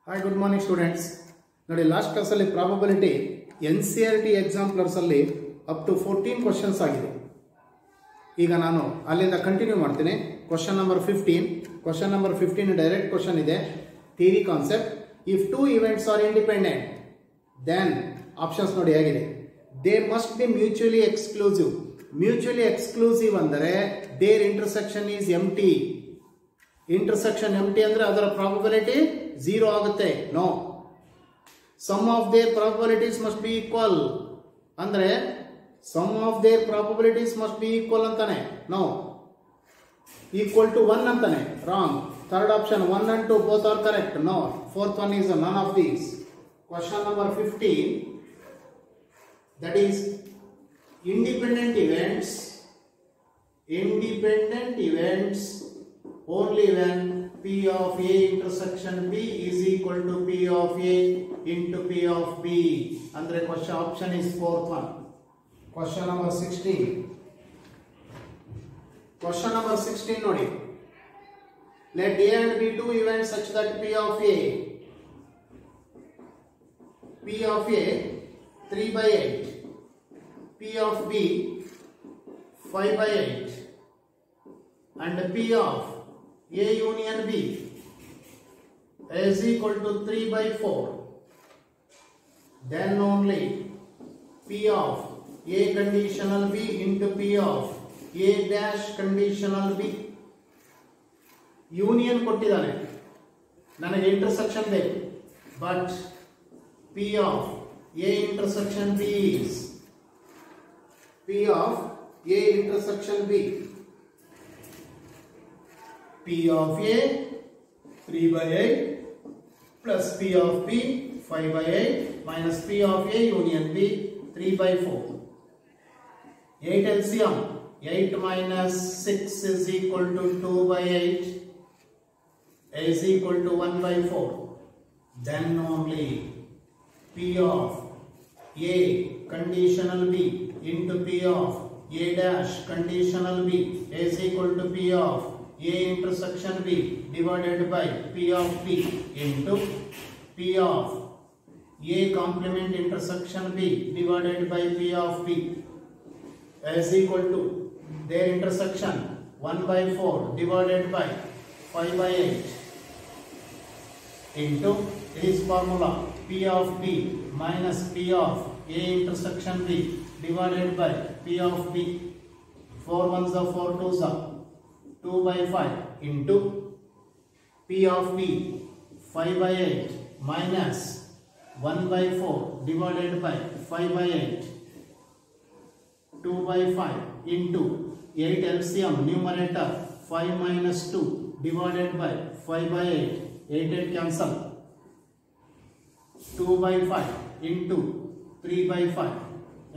Hi good morning students. ನೋಡಿ, last ಕ್ಲಾಸಲ್ಲಿ probability NCERT ಎಕ್ಸಾಂಪ್ಲರ್ಸಲ್ಲಿ ಅಪ್ ಟು 14 ಕ್ವಶನ್ಸ್ ಆಗಿದೆ. ಈಗ ನಾನು ಅಲ್ಲಿಂದ ಕಂಟಿನ್ಯೂ ಮಾಡ್ತೀನಿ. ಕ್ವಶನ್ ನಂಬರ್ 15 ಡೈರೆಕ್ಟ್ ಕ್ವಶನ್ ಇದೆ. Theory concept. If two events are independent then options ನೋಡಿ ಹೇಗಿದೆ. They must be mutually exclusive. Mutually exclusive ಅಂದರೆ their intersection is empty. Intersection empty ಅಂದ್ರೆ ಅದರ ಪ್ರಾಬಬಿಲಿಟಿ 0 ಆಗುತ್ತೆ. No. Sum of their probabilities must be equal ಅಂದ್ರೆ sum of their probabilities must be equal ಅಂತಾನೆ. No. Equal to 1 ಅಂತಾನೆ. Wrong. Third option 1 and 2 both are correct. No. Fourth one is none of these. Question number 15, that is independent events only when P of A intersection B is equal to P of A into P of B. Andre question option is fourth one. Question number 16. Question number 16 nodi. Let A and B two events such that P of A 3/8, P of B 5/8 and P of A union B is equal to 3/4. Then only P of A conditional B into P of A dash conditional B. Union ಕೊಟ್ಟಿದ್ದಾನೆ, ನನಗೆ intersection ಬೇಕು. But P of A intersection B is P of A intersection B. P of A 3/8 plus P of B 5/8 minus P of A union B 3/4. 8 LCM. 8 minus 6 is equal to 2/8 is equal to 1/4. Then only P of A conditional B into P of A dash conditional B is equal to P of A intersection B divided by P of B into P of A complement intersection B divided by P of B is equal to their intersection 1/4 divided by 5/8 into this formula P of B minus P of A intersection B divided by P of B. 4 1s are 4 2s are 2/5 into P of B 5/8 minus 1/4 divided by 5/8 2/5 into 8 LCM numerator 5 minus 2 divided by 5/8 8 cancel 2/5 into 3/5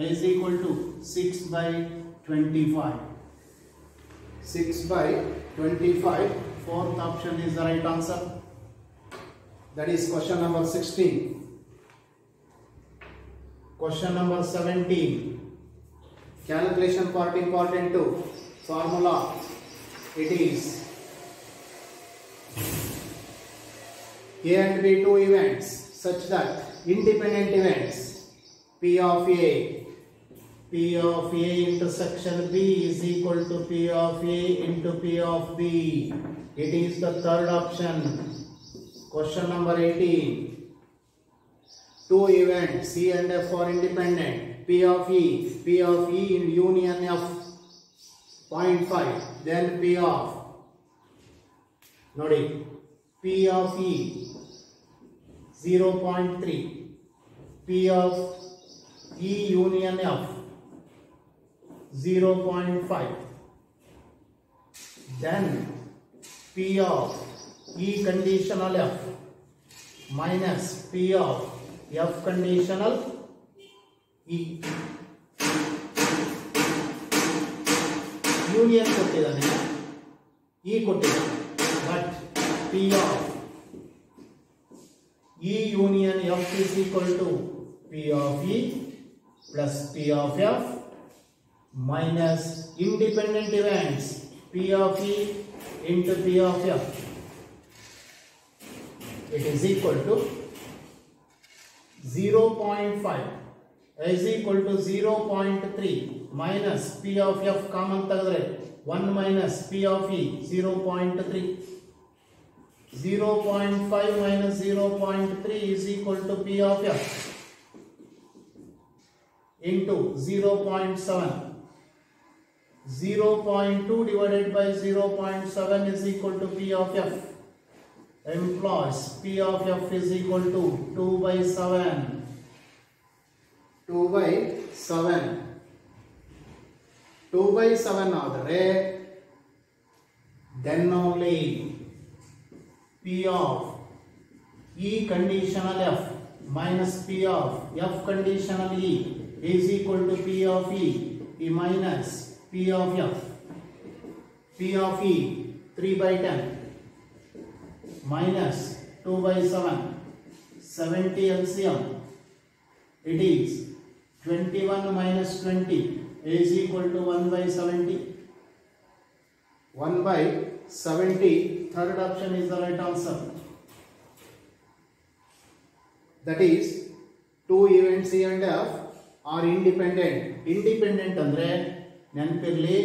is equal to 6/25. 6/25. Fourth option is the right answer. That is question number 16. Question number 17. Calculation part important too. Formula it is A and B two events such that independent events P of A intersection B is equal to P of A into P of B. It is the third option. Question number 18. Two events C and F are independent. P of E in union F 0.5. Then P of nodi P of E 0.3. P of E union F 0.5. Then P of E conditional F minus P of F conditional E. Union ಕೊಟ್ಟಿದ್ದಾನೆ, E ಕೊಟ್ಟಿದ್ದಾನೆ. But P of E union F is equal to P of E plus P of F minus independent events P of E into P of F it is equal to 0.5 is equal to 0.3 minus P of F common ತೆಗೆದ್ರೆ 1 minus P of E 0.3. 0.5 minus 0.3 is equal to P of F into 0.7. 0.2 divided by 0.7 is equal to P of F. Implies P of F is equal to 2 by 7. 2 by 7. 2 by 7 ಆದರೆ then only P of E conditional F minus P of F conditional E is equal to P of E minus P of F. P of E 3 by 10 minus 2 by 7, 70 LCM. It is 21 minus 20 is equal to 1 by 70. 1 by 70, third option is the right answer. That is, two events E and F are independent. Independent andre ನೆನಪಿರಲಿ,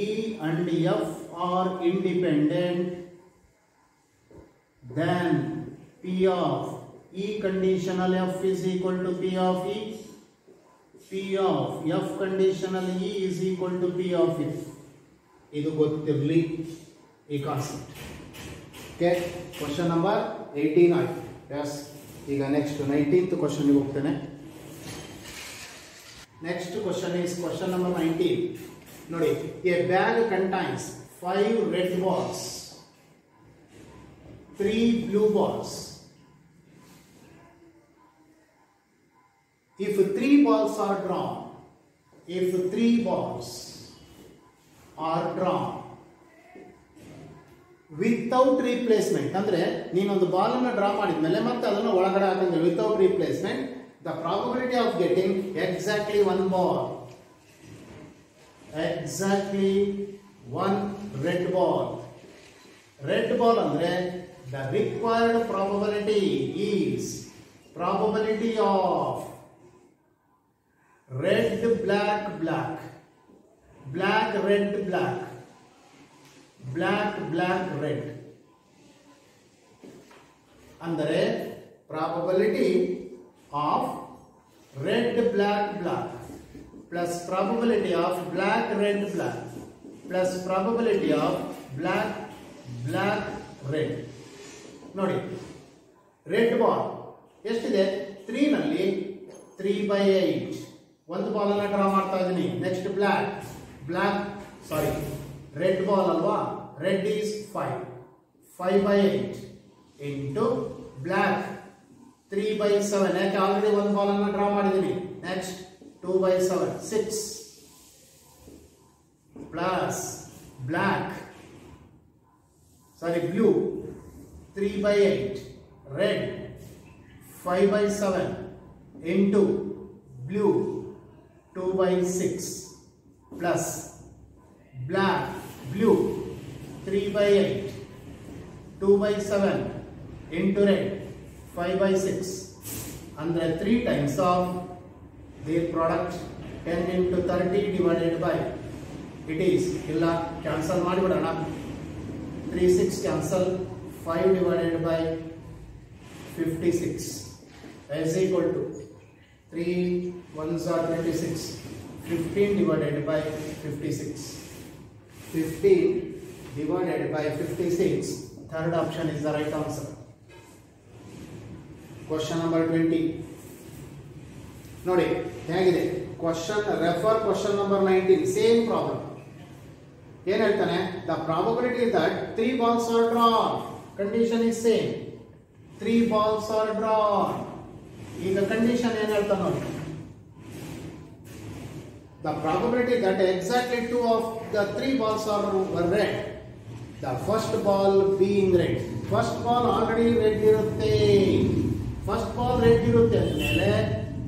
E and F are independent, then P of E conditional F is equal to P of E. P of F conditional E is equal to P of F. ಇದು ಗೊತ್ತಿರಲಿ ಈ concept. Okay, question number 18 ಆಯ್ತು. S, ಈಗ next 19th ಕ್ವಶನ್ಗೆ ಹೋಗ್ತೇನೆ. Next question is question number 19. ನೋಡಿ, A bag contains 5 red balls, 3 blue balls. If 3 balls are drawn, without replacement, ಅಂದ್ರೆ ನೀನೊಂದು ಬಾಲ್ ಅನ್ನು ಡ್ರಾ ಮಾಡಿದ್ಮೇಲೆ ಮತ್ತೆ ಅದನ್ನು ಒಳಗಡೆ ಹಾಕಿದ್ರೆ without replacement, the probability of getting exactly one ball, exactly one red ball. Red ball ಅಂದ್ರೆ the required probability is probability of red black black, black red black, black black red. ಅಂದರೆ probability of red black black plus probability of black red black plus probability of black black red. ನೋಡಿ, red ball ಎಷ್ಟಿದೆ? 3 ನಲ್ಲಿ 3 by 8. ಒಂದು ball ಅನ್ನ draw ಮಾಡ್ತಾ ಇದ್ದೀನಿ. Next red ball ಅಲ್ವಾ? Red is 5 by 8 into black 3 by 7. ಯಾಕೆ? Already ಒಂದು ಬಾಲ್ ಅನ್ನ ಡ್ರಾ ಮಾಡಿದ್ದೀನಿ. Next 2 by 7, 6 plus blue 3 by 8, red 5 by 7 into blue 2 by 6 plus blue 3 by 8, 2 by 7 into red 5 by 6. Andre 3 times of their product 10 into 30 divided by, it is illa cancel madibidana, 3 6 cancel, 5 divided by 56 is equal to 3 1s are 26, 15 divided by 56, 15 divided by 56. Third option is the right answer. Question number 20. ನೋಡಿ ಹೇಗಿದೆ question. Refer question number 19. Same problem. ಏನ್ ಹೇಳ್ತಾನೆ? The probability that 3 balls are drawn. Condition is same. 3 balls are drawn. ಈಗ condition ಏನ್ ಹೇಳ್ತಾನೆ ನೋಡಿ. The probability that exactly 2 of the 3 balls were red. The first ball being red. First ball already red ಇರುತ್ತೆ. First ball red ಇರುತ್ತೆ ಅಂದ್ಮೇಲೆ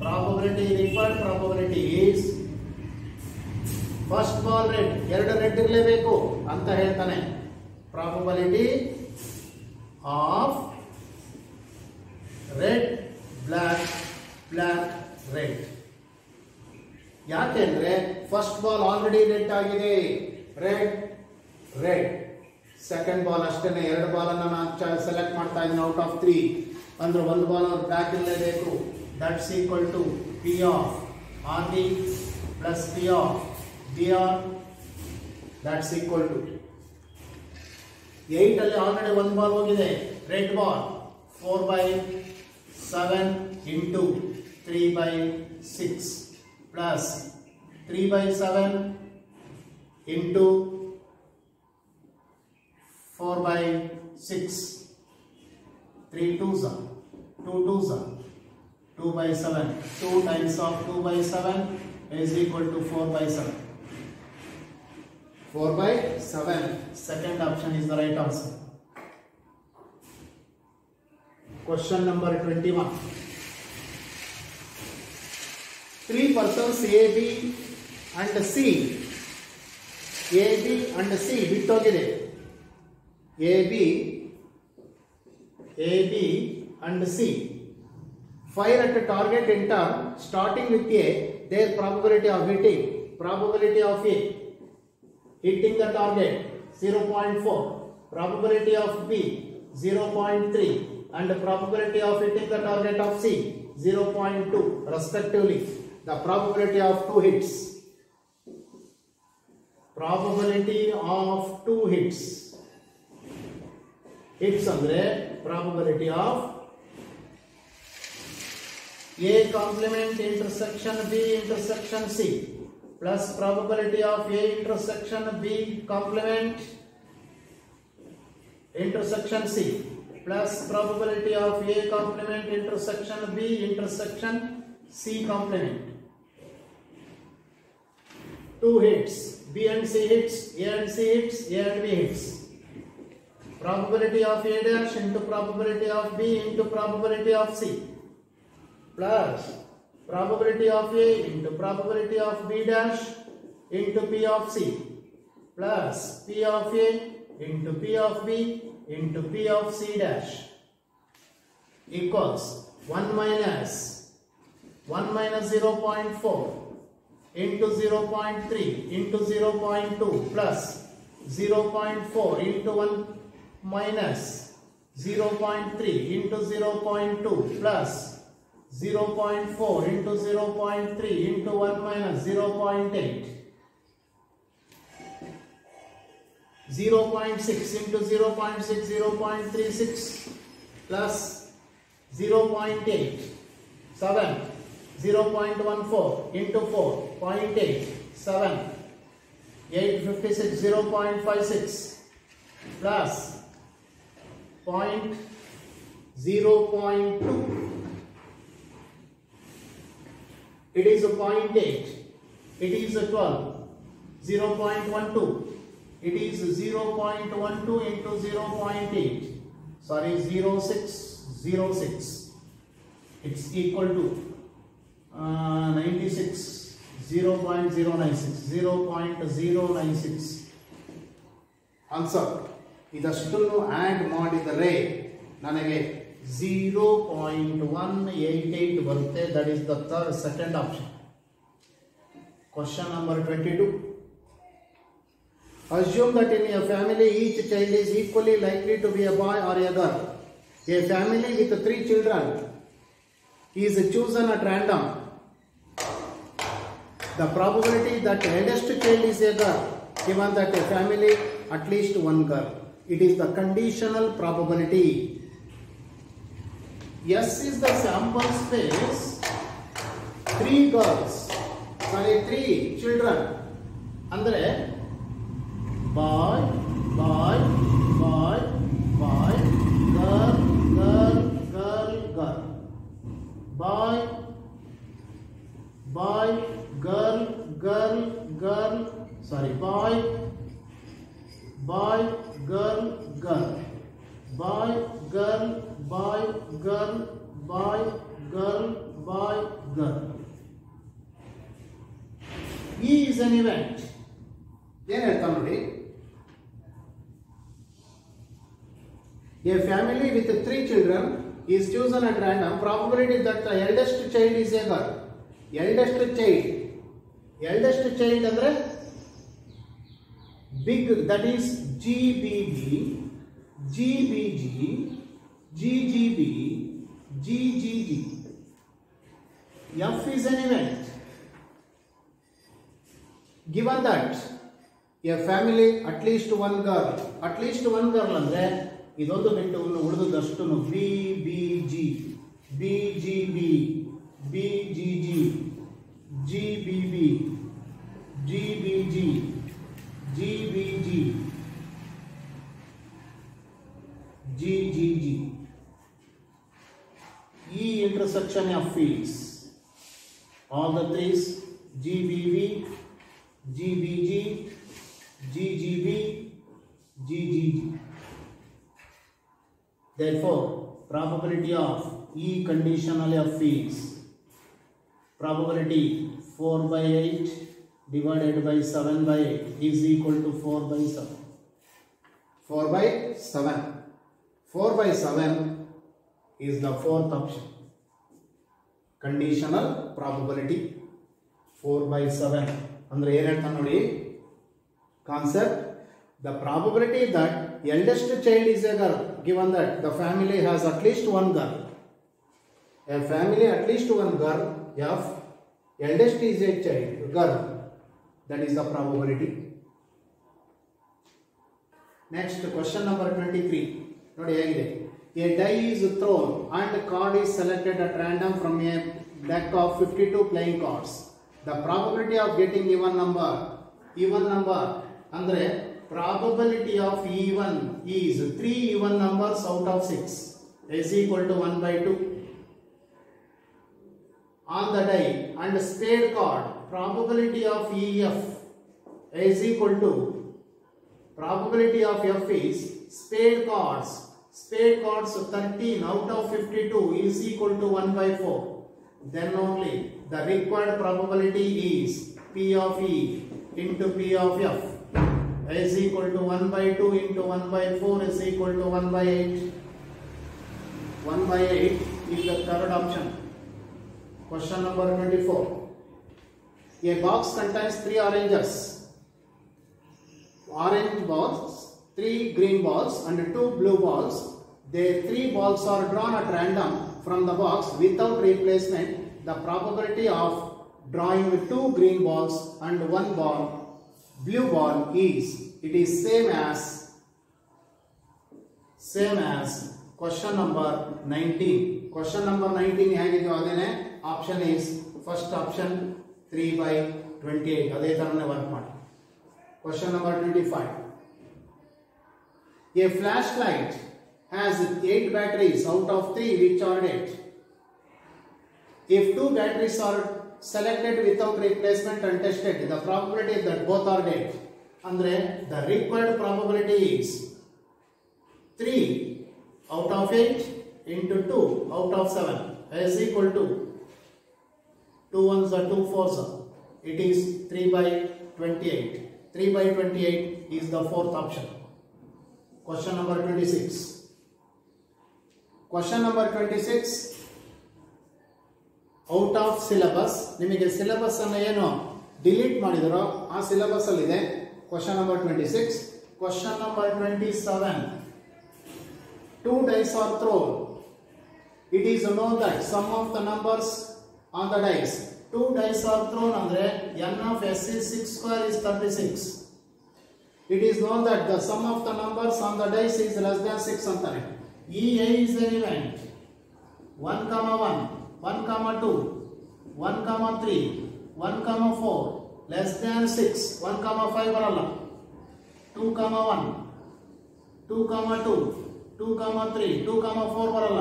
probability, required probability is first ball red. ಎರಡು red ಇರಲೇಬೇಕು ಅಂತ ಹೇಳ್ತಾನೆ. Probability of red black black red. ಯಾಕೆಂದ್ರೆ first ball already red ಆಗಿದೆ, red red. Second ball ಅಷ್ಟೇನೆ, ಎರಡು ಬಾಲ್ ಅನ್ನ ನಾನು ಸೆಲೆಕ್ಟ್ ಮಾಡ್ತಾ ಇದ್ದೀನಿ ಔಟ್ ಆಫ್ 3. ಅಂದ್ರೆ ಒಂದು ಬಾಲ್ ಅವ್ರು ಬ್ಲ್ಯಾಕ್ ಇರಲೇಬೇಕು. That's equal to P of R B plus P of B R. That's equal to 8 ಅಲ್ಲಿ ಆಲ್ರೆಡಿ ಒಂದು ಬಾಲ್ ಹೋಗಿದೆ, red ball 4/7 into 3/6 plus 3/7 into 4/6. 3 2s are 2 2s are 2/7. 2 times of 2/7 is equal to 4/7. 4/7. Second option is the right answer. Question number 21. 3 persons A, B and C. A, B and C ಬಿಟ್ಟೋಗಿದೆ. A, B and C fire at a target in turn starting with A. Their probability of hitting A hitting the target 0.4, probability of B 0.3 and the probability of hitting the target of C 0.2 respectively. The probability of 2 hits. Probability of 2 hits. Hits andre probability of A complement intersection B intersection C plus probability of A intersection B complement intersection C plus probability of A complement intersection B intersection C complement. 2 hits, B and C hits, A and C hits, A and B hits. Probability of A dash into probability of B into probability of C plus probability of A into probability of B dash into P of C plus P of A into P of B into P of C dash equals 1 minus 0.4 into 0.3 into 0.2 plus 0.4 into 1 minus 0.3 into 0.2 plus 0.4 into 0.3 into 1 minus 0.8. 0.6 into 0.6 0.36 plus 0.8. 7 0.14 into 4 0.8 7 856 0.56 plus 0.2. It is a 0.8. It is a 12. 0.12. It is 0.12 into 0.8. Sorry, 0.606. It's equal to 96. 0.096. 0.096. Answer. ಇದಷ್ಟನ್ನು add ಮಾಡಿದರೆ ನನಗೆ 0.188 ಬರುತ್ತೆ. That is the second option. Question number 22. Assume that in a family each child is equally likely to be a boy or a girl. A family with 3 children is chosen at random. The probability that the eldest child is a girl, given that a family at least 1 girl. It is the conditional probability. S is the sample space. 3 children. Andre boy, boy, boy, boy, girl, girl, girl, girl. Boy, boy, girl, girl, girl. Sorry, boy, boy, girl, girl. Boy, girl, boy, girl, boy, girl, boy, girl. E is an event. ಏನು ಹೇಳ್ತಾ ನೋಡಿ, a family with 3 children is chosen at random, probability that the eldest child is a girl. Eldest child ಅಂದ್ರೆ big, that is GBB, GBG, GGB, GGG. F is an event. Given that a family at least one girl ಅಂದ್ರೆ ಇದೊಂದು ಬಿಟ್ಟು ಉಳಿದಷ್ಟು BBG, BGB, BGG, GBB, GBG, GBG, GGG. E intersection of is all the threes: GBB, GBG, GGB, GGG. Therefore, probability of E conditional F is probability 4 by 8 divided by 7 by 8 is equal to 4 by 7. 4 by 7. 4 by 7 is the fourth option. Conditional probability 4 by 7. ಅಂದ್ರೆ ಏನು ಹೇಳ್ತಾ ನೋಡಿ concept. The probability that eldest child is a girl, given that the family has at least one girl. A family at least one girl, F, eldest is a child, girl. That is the probability. Next, question number 23. ನೋಡಿ ಹೇಗಿದೆ. A die is thrown and card is selected at random from a deck of 52 playing cards. The probability of getting even number ಅಂದ್ರೆ probability of even is 3 even numbers out of 6 is equal to 1 by 2. On the die and spade card, probability of EF is equal to probability of F is spade cards 13 out of 52 is equal to 1 by 4. Then only the required probability is P of E into P of F is equal to 1 by 2 into 1 by 4 is equal to 1 by 8. 1 by 8 is the third option. Question number 24. A box contains 3 oranges. Orange balls, 3 green balls and 2 blue balls. The 3 balls are drawn at random from the box without replacement. The probability of drawing 2 green balls and 1 blue ball is, it is same as question number 19. Question number 19 ಹೇಗಿದೆಯೋ ಅದೇನೆ. Option is first option 3 by 28. ಅದೇ ತರನೇ work ಮಾಡಿ. Question number 25. A flashlight has 8 batteries out of 3 which are dead. If 2 batteries are selected without replacement and tested, the probability that both are dead, andre the required probability is 3 out of 8 into 2 out of 7 is equal to 2 ones are 2 fours are. It is 3 by 28. 3 by 28 is the fourth option. Question number 26. Question number 26. Out of syllabus. ನಿಮಗೆ syllabus ಅನ್ನು ಏನು delete ಮಾಡಿದರೋ ಆ syllabus ಅಲ್ಲಿ ಇದೆ. Question number 26. Question number 27. 2 dice are thrown. It is known that sum of the numbers on the dice. 2 dice are thrown ಅಂದ್ರೆ n of s is 6 square is 36. It is known that the sum of the numbers on the dice is less than 6 ಅಂತಾನೆ. EA is an event. 1, 1, 2, 1, 3, 1, 4 less than 6. 1, 5 ಬರಲ್ಲ. 2, 1, 2, 2, 2, 3, 2, 4 ಬರಲ್ಲ.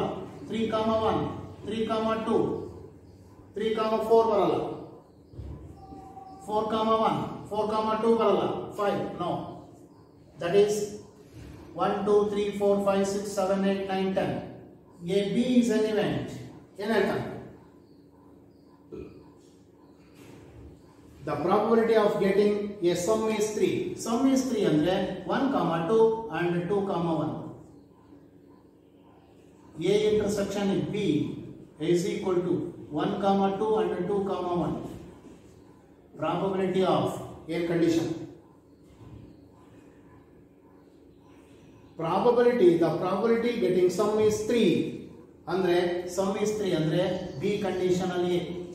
3, 1, 3, 2, 3, 4 ಬರಲ್ಲ. 4, 1, 4, 2 ಬರಲ್ಲ. 5 no. That is 1, 2, 3, 4, 5, 6, 7, 8, 9, 10. A B is an event. ಏನು ಹೇಳ್ತಾನೆ? The probability of getting a sum is 3. Sum is 3 ಅಂದ್ರೆ 1, 2 and 2, 1. A intersection in B is equal to 1, 2 and 2, 1. Probability of A condition. The probability getting sum is 3. Andre sum is 3 andre B conditional A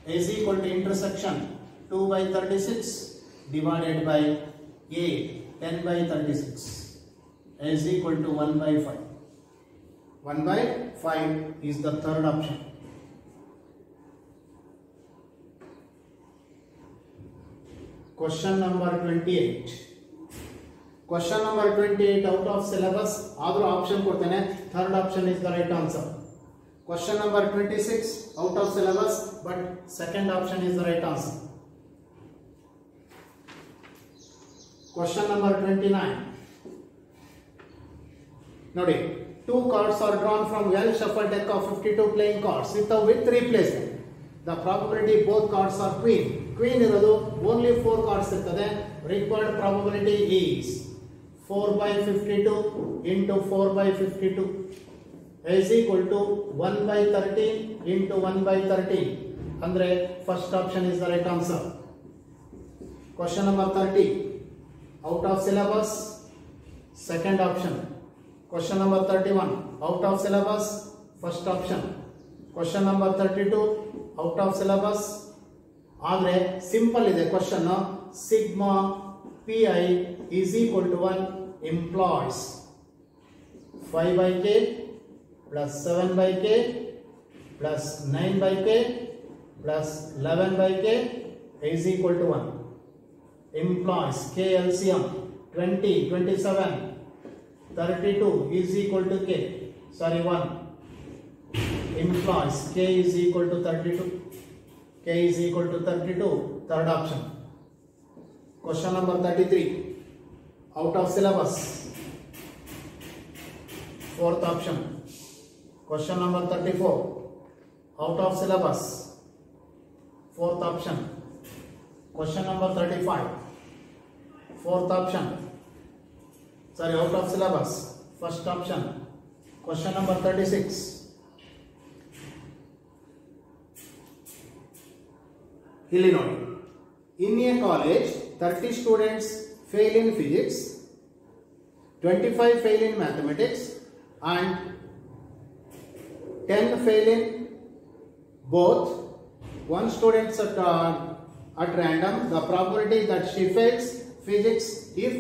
is equal to intersection 2 by 36 divided by A 10 by 36 is equal to 1 by 5. 1 by 5 is the third option. Question number 28. Question number 28 out of syllabus. Other option ಕೊಡ್ತೇನೆ. Third option is the right answer. Question number 26 out of syllabus, but second option is the right answer. Question number 29. ನೋಡಿ, 2 cards are drawn from well shuffled deck of 52 playing cards with replacement. The probability both cards are queen. Queen ಇರೋದು only 4 cards ಇರ್ತದೆ. Required probability is 4 by 52 into 4 by 52 is equal to 1 by 13 into 1 by 13. Andre first option is the right answer. Question number 30 out of syllabus, second option. Question number 31 out of syllabus, first option. Question number 32 out of syllabus. ಆದರೆ simple ಇದೆ question. Sigma pi is equal to 1 implies 5 by k plus 7 by k plus 9 by k plus 11 by k is equal to 1. Implies k LCM 20, 27, 32 is equal to k. Sorry, 1. Implies k is equal to 32. K is equal to 32. Third option. Question number 33 out of syllabus, fourth option. Question number 34 out of syllabus, fourth option. Question number 35 fourth option. Sorry, out of syllabus, first option. Question number 36 ಇಲ್ಲಿ ನೋಡಿ. In a college 30 students fail in physics, 25 fail in mathematics and 10 fail in both. One student at random. The probability that she fails physics if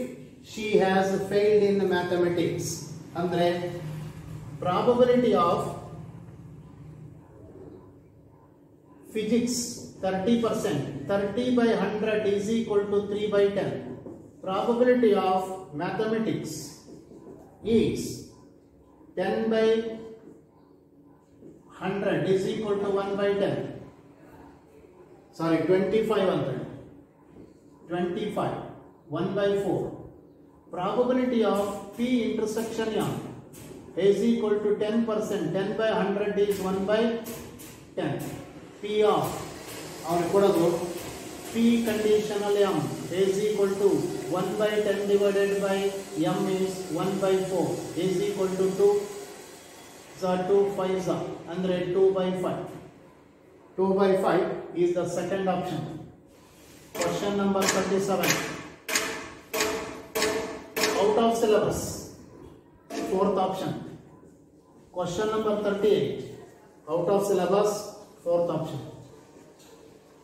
she has failed in mathematics. Andre probability of physics 30%. 30 by 100 is equal to 3 by 10. Probability of mathematics is 10 by 100 is equal to 1 by 10. Sorry, 25 25 1 by 4. Probability of P intersection M is equal to 10%. 10 by 100 is 1 by 10. P of our ಕೊಡೋದು P conditional M is equal to 1 by 10 divided by M is 1 by 4 is equal to 2. So 2 5s andre 2 by 5. 2 by 5 is the second option. Question number 37 out of syllabus, fourth option. Question number 38 out of syllabus, fourth option.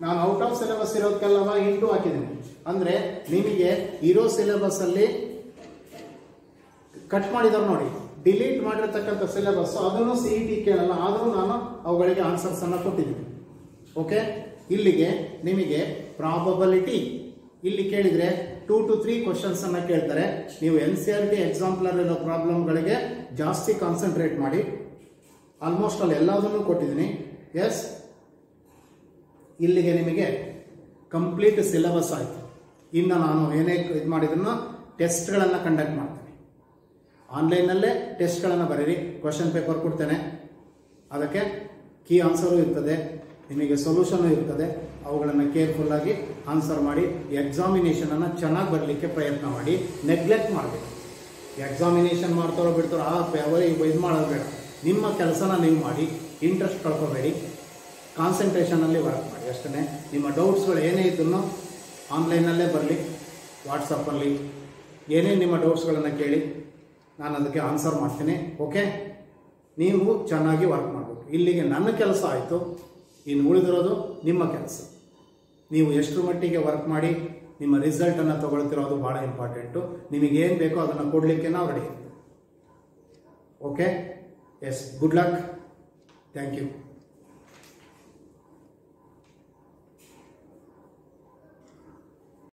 ನಾನು out of syllabus ಇರೋದಕ್ಕೆಲ್ಲವ into ಹಾಕಿದ್ದೀನಿ. ಅಂದರೆ ನಿಮಗೆ ಇರೋ syllabus ಅಲ್ಲಿ cut ಮಾಡಿದಾರೆ ನೋಡಿ, delete ಮಾಡಿರ್ತಕ್ಕಂಥ syllabus ಅದನ್ನು CET ಕೇಳಲ್ಲ, ಆದರೂ ನಾನು ಅವುಗಳಿಗೆ ಆನ್ಸರ್ಸ್ ಅನ್ನು ಕೊಟ್ಟಿದ್ದೀನಿ. ಓಕೆ, ಇಲ್ಲಿಗೆ ನಿಮಗೆ ಪ್ರಾಬಬಿಲಿಟಿ ಇಲ್ಲಿ ಕೇಳಿದರೆ 2 to 3 ಕ್ವಶನ್ಸ್ ಅನ್ನ ಕೇಳ್ತಾರೆ. ನೀವು NCERT ಎಕ್ಸಾಂಪ್ಲರ್ ಇರೋ ಪ್ರಾಬ್ಲಮ್ಗಳಿಗೆ ಜಾಸ್ತಿ ಕಾನ್ಸಂಟ್ರೇಟ್ ಮಾಡಿ. ಆಲ್ಮೋಸ್ಟ್ ಅಲ್ಲಿ ಎಲ್ಲದನ್ನು ಕೊಟ್ಟಿದ್ದೀನಿ. ಎಸ್, ಇಲ್ಲಿಗೆ ನಿಮಗೆ ಕಂಪ್ಲೀಟ್ ಸಿಲೆಬಸ್ ಆಯಿತು. ಇನ್ನು ನಾನು ಏನೇ ಇದು ಮಾಡಿದ್ರು ಟೆಸ್ಟ್ಗಳನ್ನು ಕಂಡಕ್ಟ್ ಮಾಡ್ತೇನೆ. ಆನ್ಲೈನ್ನಲ್ಲೇ ಟೆಸ್ಟ್ಗಳನ್ನು ಬರೀರಿ, ಕ್ವಶನ್ ಪೇಪರ್ ಕೊಡ್ತೇನೆ, ಅದಕ್ಕೆ ಕೀ ಆನ್ಸರು ಇರ್ತದೆ, ನಿಮಗೆ ಸೊಲ್ಯೂಷನು ಇರ್ತದೆ. ಅವುಗಳನ್ನು ಕೇರ್ಫುಲ್ಲಾಗಿ ಆನ್ಸರ್ ಮಾಡಿ ಎಕ್ಸಾಮಿನೇಷನನ್ನು ಚೆನ್ನಾಗಿ ಬರಲಿಕ್ಕೆ ಪ್ರಯತ್ನ ಮಾಡಿ. ನೆಗ್ಲೆಕ್ಟ್ ಮಾಡಬೇಕು. ಎಕ್ಸಾಮಿನೇಷನ್ ಮಾಡ್ತಾರೋ ಬಿಡ್ತಾರೋ ಇದು ಮಾಡೋದು ಬೇಡ. ನಿಮ್ಮ ಕೆಲಸನ ನೀವು ಮಾಡಿ, ಇಂಟ್ರೆಸ್ಟ್ ಕಳ್ಕೊಬೇಡಿ, ಕಾನ್ಸಂಟ್ರೇಷನಲ್ಲಿ ವರ್ಕ್ ಮಾಡಿ ಅಷ್ಟೇ. ನಿಮ್ಮ ಡೌಟ್ಸ್ಗಳು ಏನೇ ಇದ್ದನ್ನು ಆನ್ಲೈನಲ್ಲೇ ಬರಲಿ, ವಾಟ್ಸಪ್ಪಲ್ಲಿ ಏನೇ ನಿಮ್ಮ ಡೌಟ್ಸ್ಗಳನ್ನು ಕೇಳಿ, ನಾನು ಅದಕ್ಕೆ ಆನ್ಸರ್ ಮಾಡ್ತೀನಿ. ಓಕೆ, ನೀವು ಚೆನ್ನಾಗಿ ವರ್ಕ್ ಮಾಡಬೇಕು. ಇಲ್ಲಿಗೆ ನನ್ನ ಕೆಲಸ ಆಯಿತು, ಇನ್ನು ಉಳಿದಿರೋದು ನಿಮ್ಮ ಕೆಲಸ. ನೀವು ಎಷ್ಟು ಮಟ್ಟಿಗೆ ವರ್ಕ್ ಮಾಡಿ ನಿಮ್ಮ ರಿಸಲ್ಟನ್ನು ತೊಗೊಳ್ತಿರೋದು ಭಾಳ ಇಂಪಾರ್ಟೆಂಟು. ನಿಮಗೇನು ಬೇಕೋ ಅದನ್ನು ಕೊಡಲಿಕ್ಕೆ ನಾವು ರೆಡಿ ಇರ್ತೀವಿ. Okay, yes, good luck, thank you.